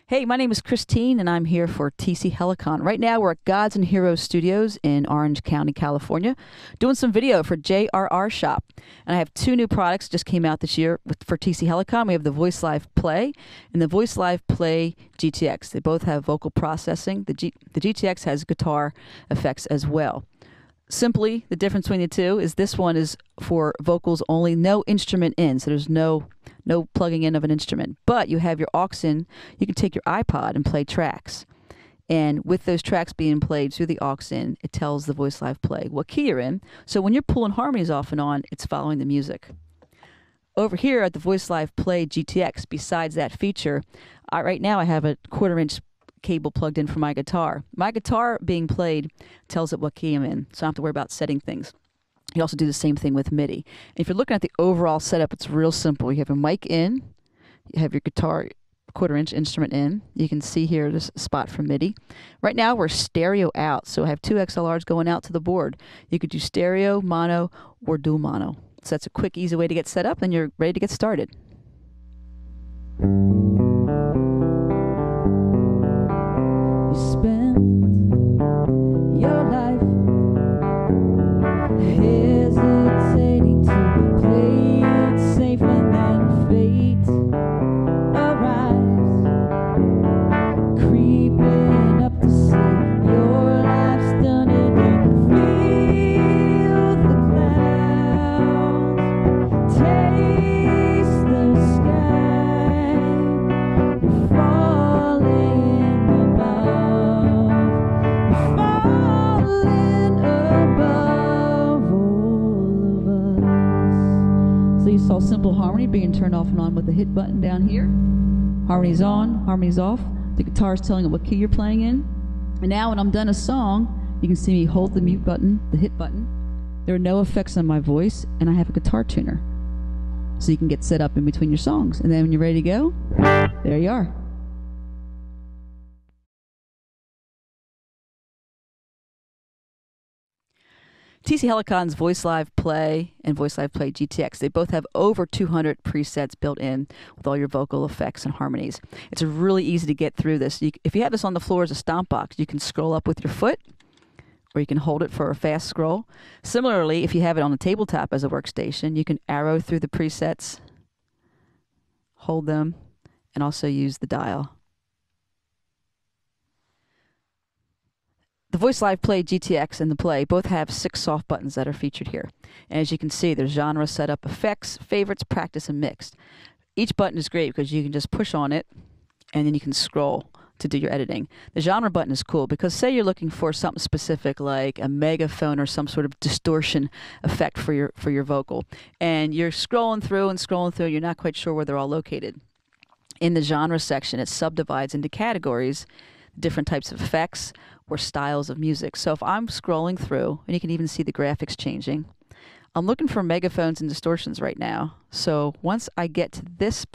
Hey, my name is Christine, and I'm here for tc-helicon. Right now, we're at Gods and Heroes Studios in Orange County, California, doing some video for JRR Shop. And I have two new products just came out this year for tc-helicon. We have the VoiceLive Play and the VoiceLive Play GTX. They both have vocal processing. The GTX has guitar effects as well. Simply, the difference between the two is this one is for vocals only, no instrument in, so there's no plugging in of an instrument. But you have your aux in, you can take your iPod and play tracks. And with those tracks being played through the aux in, it tells the VoiceLive Play what key you're in. So when you're pulling harmonies off and on, it's following the music. Over here at the VoiceLive Play GTX, besides that feature, right now I have a 1/4-inch cable plugged in for my guitar. My guitar being played tells it what key I'm in, so I don't have to worry about setting things. You also do the same thing with MIDI. And if you're looking at the overall setup, it's real simple. You have a mic in, you have your guitar 1/4-inch instrument in. You can see here this spot for MIDI. Right now we're stereo out, so I have two XLRs going out to the board. You could do stereo, mono, or dual mono. So that's a quick, easy way to get set up, and you're ready to get started. You spend your life hesitating to play it safe, and then fate arrives, creeping up to see your life's done, and you feel the clouds, taste the sky, you're falling above, you're falling above all of us. So you saw simple harmony being turned off and on with the hit button down here. Harmony's on, harmony's off. The guitar is telling it what key you're playing in. And now when I'm done a song, you can see me hold the mute button, the hit button. There are no effects on my voice, and I have a guitar tuner. So you can get set up in between your songs. And then when you're ready to go, there you are. tc-helicon's VoiceLive Play and VoiceLive Play GTX, they both have over 200 presets built in with all your vocal effects and harmonies. It's really easy to get through this. If you have this on the floor as a stomp box, you can scroll up with your foot, or you can hold it for a fast scroll. Similarly, if you have it on a tabletop as a workstation, you can arrow through the presets, hold them, and also use the dial. The VoiceLive Play GTX and the Play both have 6 soft buttons that are featured here. And as you can see, there's genre, setup, effects, favorites, practice, and mixed. Each button is great because you can just push on it and then you can scroll to do your editing. The genre button is cool because say you're looking for something specific like a megaphone or some sort of distortion effect for your vocal, and you're scrolling through, you're not quite sure where they're all located. In the genre section, it subdivides into categories, different types of effects or styles of music. So if I'm scrolling through, and you can even see the graphics changing, I'm looking for megaphones and distortions right now. So once I get to this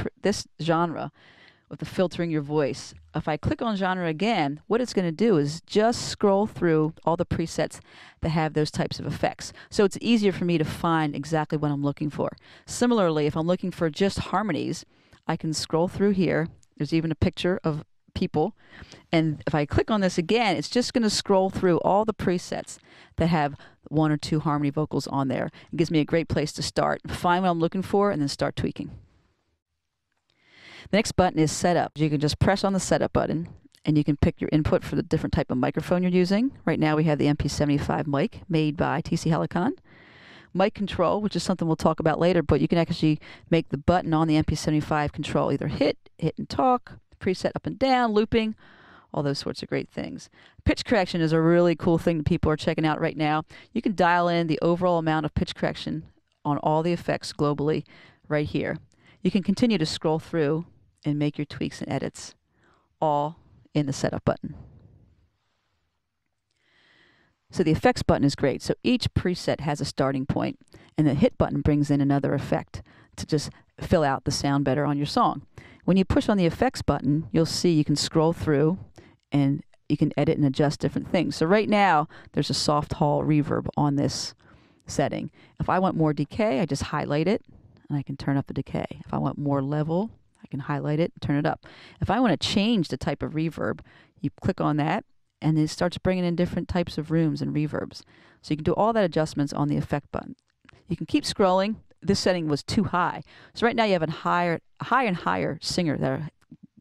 genre with the filtering your voice, if I click on genre again, what it's going to do is just scroll through all the presets that have those types of effects. So it's easier for me to find exactly what I'm looking for. Similarly, if I'm looking for just harmonies, I can scroll through here. There's even a picture of people, and if I click on this again, it's just going to scroll through all the presets that have 1 or 2 harmony vocals on there. It gives me a great place to start, find what I'm looking for, and then start tweaking. The next button is setup. You can just press on the setup button and you can pick your input for the different type of microphone you're using. Right now we have the MP75 mic made by tc-helicon. Mic control, which is something we'll talk about later, but you can actually make the button on the MP75 control either hit and talk, preset up and down, looping, all those sorts of great things. Pitch correction is a really cool thing that people are checking out right now. You can dial in the overall amount of pitch correction on all the effects globally right here. You can continue to scroll through and make your tweaks and edits all in the setup button. So the effects button is great. So each preset has a starting point, and the hit button brings in another effect to just fill out the sound better on your song. When you push on the effects button, you'll see you can scroll through and you can edit and adjust different things. So right now, there's a soft hall reverb on this setting. If I want more decay, I just highlight it, and I can turn up the decay. If I want more level, I can highlight it and turn it up. If I want to change the type of reverb, you click on that, and it starts bringing in different types of rooms and reverbs. So you can do all that adjustments on the effect button. You can keep scrolling. This setting was too high. So right now you have a higher and higher singer that are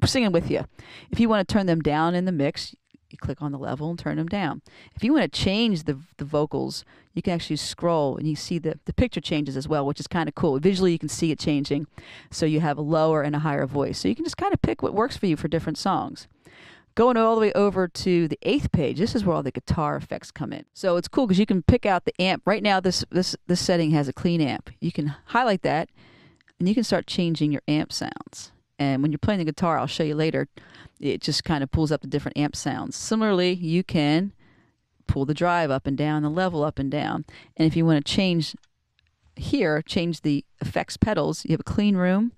singing with you. If you want to turn them down in the mix, you click on the level and turn them down. If you want to change the vocals, you can actually scroll and you see the picture changes as well, which is kind of cool. Visually, you can see it changing. So you have a lower and a higher voice. So you can just kind of pick what works for you for different songs. Going all the way over to the 8th page, this is where all the guitar effects come in. So it's cool because you can pick out the amp. Right now, this setting has a clean amp. You can highlight that, and you can start changing your amp sounds. And when you're playing the guitar, I'll show you later, it just kind of pulls up the different amp sounds. Similarly, you can pull the drive up and down, the level up and down. And if you want to change the effects pedals, you have a clean room.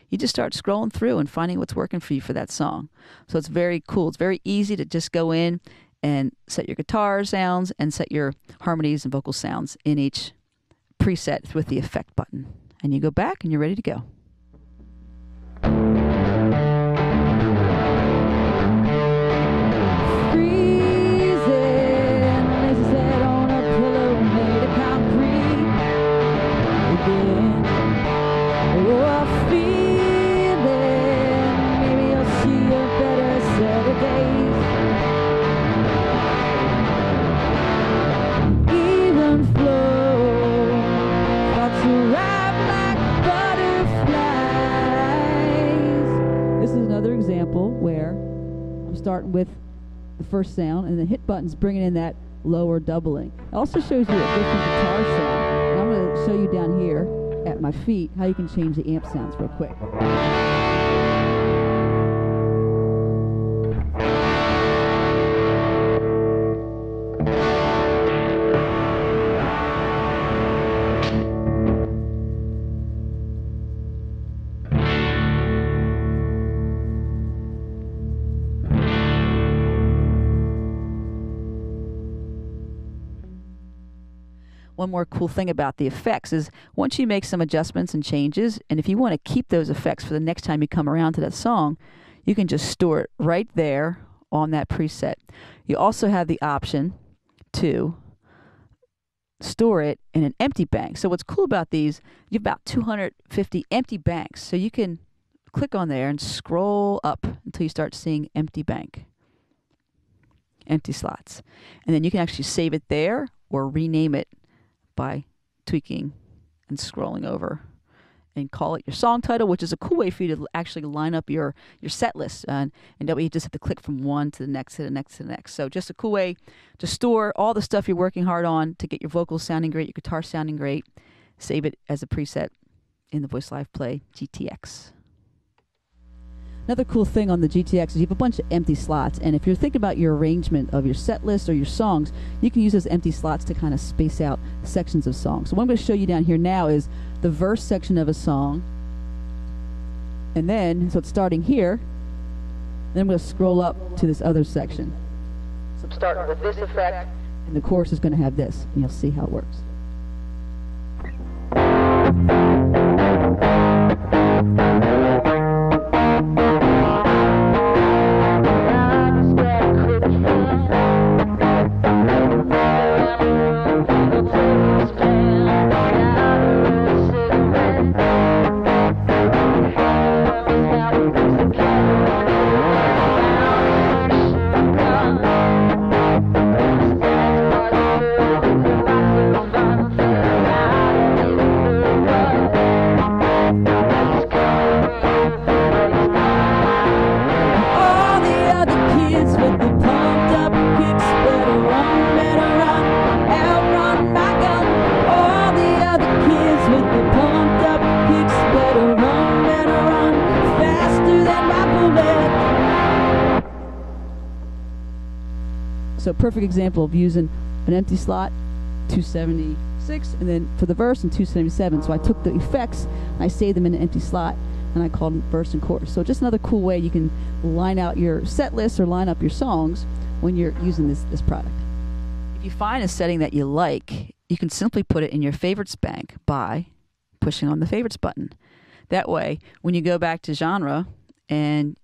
You just start scrolling through and finding what's working for you for that song. So it's very cool. It's very easy to just go in and set your guitar sounds and set your harmonies and vocal sounds in each preset with the effect button. And you go back and you're ready to go. Where I'm starting with the first sound, and the hit button's bringing in that lower doubling. It also shows you a different guitar sound. And I'm going to show you down here at my feet how you can change the amp sounds real quick. One more cool thing about the effects is once you make some adjustments and changes, and if you want to keep those effects for the next time you come around to that song, you can just store it right there on that preset. You also have the option to store it in an empty bank. So what's cool about these, you have about 250 empty banks. So you can click on there and scroll up until you start seeing empty bank, empty slots. And then you can actually save it there or rename it by tweaking and scrolling over, and call it your song title, which is a cool way for you to actually line up your set list. And that way you just have to click from one to the next, to the next, to the next. So just a cool way to store all the stuff you're working hard on to get your vocals sounding great, your guitar sounding great. Save it as a preset in the VoiceLive Play GTX. Another cool thing on the GTX is you have a bunch of empty slots, and if you're thinking about your arrangement of your set list or your songs, you can use those empty slots to kind of space out sections of songs. So what I'm going to show you down here now is the verse section of a song, and then, so it's starting here, then I'm going to scroll up to this other section. So I'm starting with this effect, and the chorus is going to have this, and you'll see how it works. So perfect example of using an empty slot, 276, and then for the verse and 277. So I took the effects, and I saved them in an empty slot, and I called them verse and chorus. So just another cool way you can line out your set list or line up your songs when you're using this product. If you find a setting that you like, you can simply put it in your favorites bank by pushing on the favorites button. That way, when you go back to genre and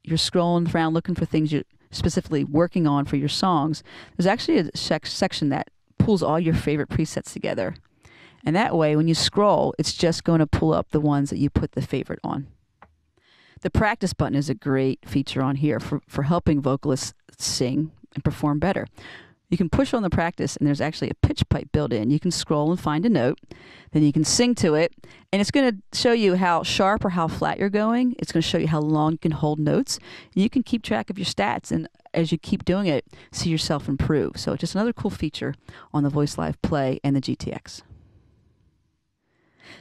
you're scrolling around looking for things you're specifically working on for your songs, there's actually a section that pulls all your favorite presets together. And that way, when you scroll, it's just going to pull up the ones that you put the favorite on. The practice button is a great feature on here for helping vocalists sing and perform better. You can push on the practice, and there's actually a pitch pipe built in. You can scroll and find a note, then you can sing to it, and it's going to show you how sharp or how flat you're going. It's going to show you how long you can hold notes. And you can keep track of your stats, and as you keep doing it, see yourself improve. So just another cool feature on the VoiceLive Play and the GTX.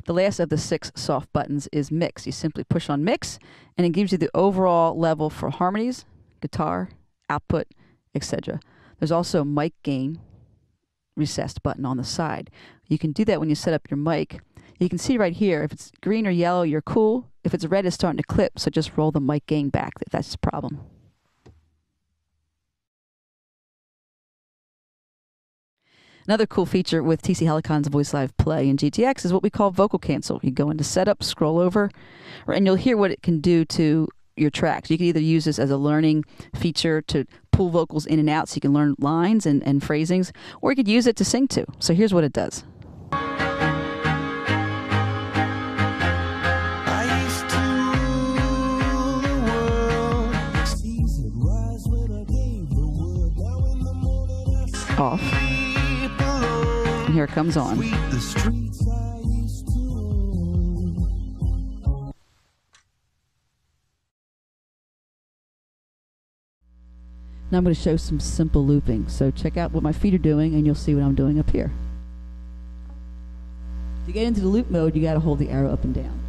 The last of the 6 soft buttons is Mix. You simply push on Mix, and it gives you the overall level for harmonies, guitar, output, etc. There's also a mic gain recessed button on the side. You can do that when you set up your mic. You can see right here, if it's green or yellow, you're cool. If it's red, it's starting to clip, so just roll the mic gain back if that's the problem. Another cool feature with tc-helicon's VoiceLive Play and GTX is what we call vocal cancel. You go into setup, scroll over, and you'll hear what it can do to your tracks. You can either use this as a learning feature to pull vocals in and out so you can learn lines and phrasings, or you could use it to sing to. So here's what it does. Off. And here it comes on. Now I'm going to show some simple looping. So check out what my feet are doing, and you'll see what I'm doing up here. To get into the loop mode, you got to hold the arrow up and down.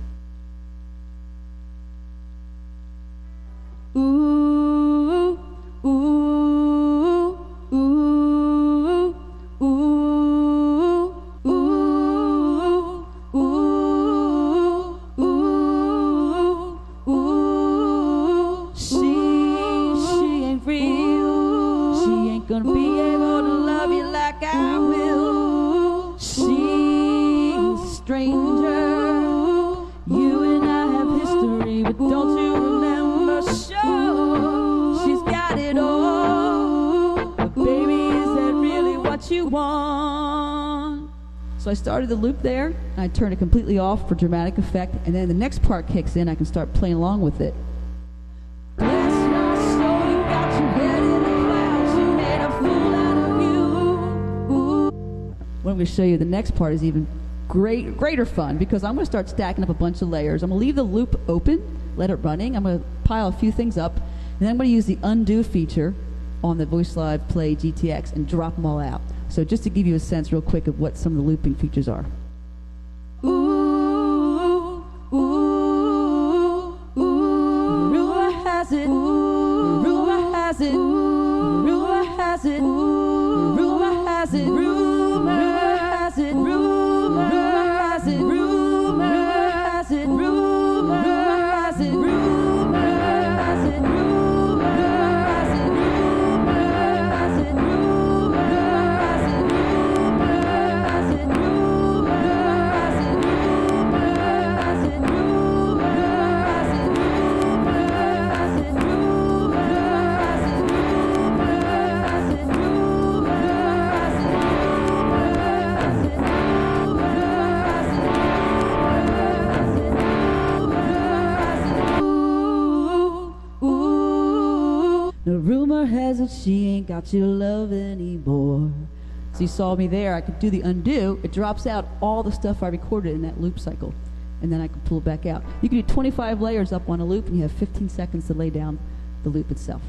Ooh, ooh, ooh, ooh, ooh, ooh, ooh, ooh. She ain't real. She ain't gonna be able to love you like I will. She's a stranger. You and I have history, but don't you remember? Sure, she's got it all. But baby, is that really what you want? So I started the loop there, and I turned it completely off for dramatic effect, and then the next part kicks in. I can start playing along with it. Bless your soul, you got your head in the clouds. You made a fool out of you. Ooh. What I'm going to show you, the next part is even greater fun, because I'm going to start stacking up a bunch of layers. I'm going to leave the loop open, let it running. I'm going to pile a few things up, and then I'm going to use the undo feature on the VoiceLive Play GTX and drop them all out. So just to give you a sense real quick of what some of the looping features are. Ooh, ooh, ooh. Rumor has it, rumor has it, rumor has it, rumor has it, rumor has it, rumor has it, rumor has it, rumor has it, rumor has it, rumor has it, rumor has it, rumor has it, The rumor has it she ain't got your love anymore. So you saw me there. I could do the undo. It drops out all the stuff I recorded in that loop cycle, and then I can pull it back out. You can do 25 layers up on a loop, and you have 15 seconds to lay down the loop itself.